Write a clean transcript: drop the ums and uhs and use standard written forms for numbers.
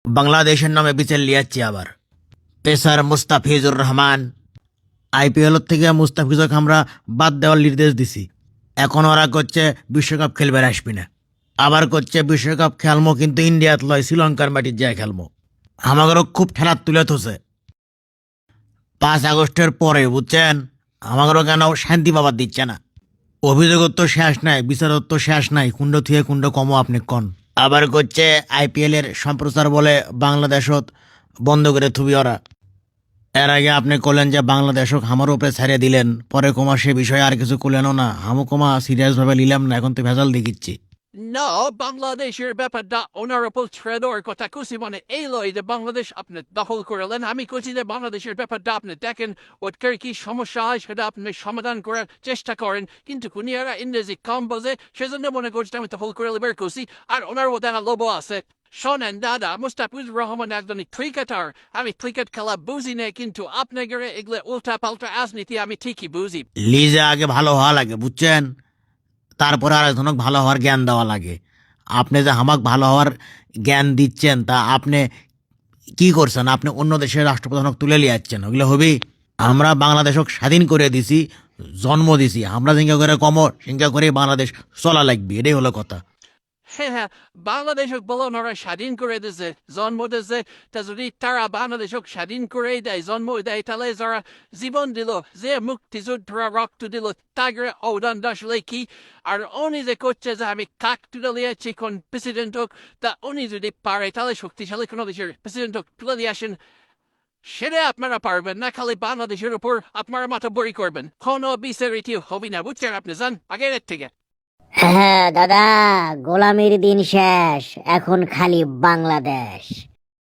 বাংলাদেশের নামে বিচার লিয়াচ্ছি আবার। পেসার মুস্তাফিজুর রহমান, আইপিএল থেকে মুস্তাফিজকে আমরা বাদ দেওয়ার নির্দেশ দিছি। এখন ওরা করছে বিশ্বকাপ খেলবে আসবি না, আবার করছে বিশ্বকাপ খেলমো কিন্তু ইন্ডিয়াত লয় শ্রীলঙ্কার মাটির যায় খেলমো। আমাদেরও খুব ঠেলার তুলে থছে 5 আগস্টের পরে, বুঝছেন? আমাদেরও কেন শান্তি পাবার দিচ্ছে না। অভিযোগত তো শেষ নাই, বিচারত তো শেষ নাই, কুণ্ড থুয়ে কুণ্ড কমো আপনি কন। আবার করছে আইপিএল এর সম্প্রচার বলে বাংলাদেশত বন্ধ করে থুবি ওরা। এর আগে আপনি কলেন যে বাংলাদেশক আমার উপরে ছেড়ে দিলেন, পরে কমা সে বিষয়ে আর কিছু করলেনও না। আমও কমা সিরিয়াস ভাবে নিলাম না, এখন তো ভেজাল দেখিচ্ছি। No, বাংলাদেশের ব্যাপারটা অনারেবল ট্রেডর কথা কুসি মানে এই লয় যে বাংলাদেশ আপনি দখল করলেন। আমি কুসি যে বাংলাদেশের ব্যাপারটা আপনি দেখেন, ওটার কি সমস্যা হয় সেটা আপনি সমাধান করার চেষ্টা করেন, কিন্তু কুনিয়ারা ইংরেজি কম বোঝে, সেজন্য মনে করছে আমি দখল করে বের করছি। আর ওনার মধ্যে একটা লোভ আছে। শোনেন দাদা, মুস্তাফিজুর রহমান একজন ক্রিকেটার। আমি ক্রিকেট খেলা বুঝি না, কিন্তু আপনাদের এগুলো উল্টা পাল্টা রাজনীতি আমি ঠিকই বুঝি। লিজে আগে ভালো হওয়া লাগে, বুঝছেন? তারপরে আরেকজনক ভালো হওয়ার জ্ঞান দেওয়া লাগে। আপনি যে আমাকে ভালো হওয়ার জ্ঞান দিচ্ছেন, তা আপনি কি করছেন? আপনি অন্য দেশের রাষ্ট্রপ্রধানক তুলে নিয়ে যাচ্ছেন, ওগুলো হবি? আমরা বাংলাদেশক স্বাধীন করে দিছি, জন্ম দিছি। আমরা জিঙ্গা করে কম সিঙ্গা করে বাংলাদেশ চলা লাগবে, এটাই হলো কথা। হ্যাঁ হ্যাঁ, বাংলাদেশক বলো ওরা স্বাধীন করে দিয়েছে, জন্ম দিয়েছে। তা যদি তারা বাংলাদেশক স্বাধীন করে দেয়, জন্ম দেয়, তাহলে যারা জীবন দিল, যে মুক্তিযোদ্ধারা রক্ত দিল, তাদের অবদান আসলে কি? আর উনি যে করছে যে আমি কাক তুলে দিয়েছি কোন প্রেসিডেন্ট হোক, তা উনি যদি পারে তাহলে শক্তিশালী কোনো দেশের প্রেসিডেন্ট হোক তুলে দিয়ে আসেন। সেটা আপনারা পারবেন না, খালি বাংলাদেশের উপর আপনারা মাথা বড়ি করবেন। কোনো বিচারিটি হবি না, বুঝছেন? আপনি যান আগের থেকে। হ্যাঁ দাদা, গোলামির দিন শেষ, এখন খালি বাংলাদেশ।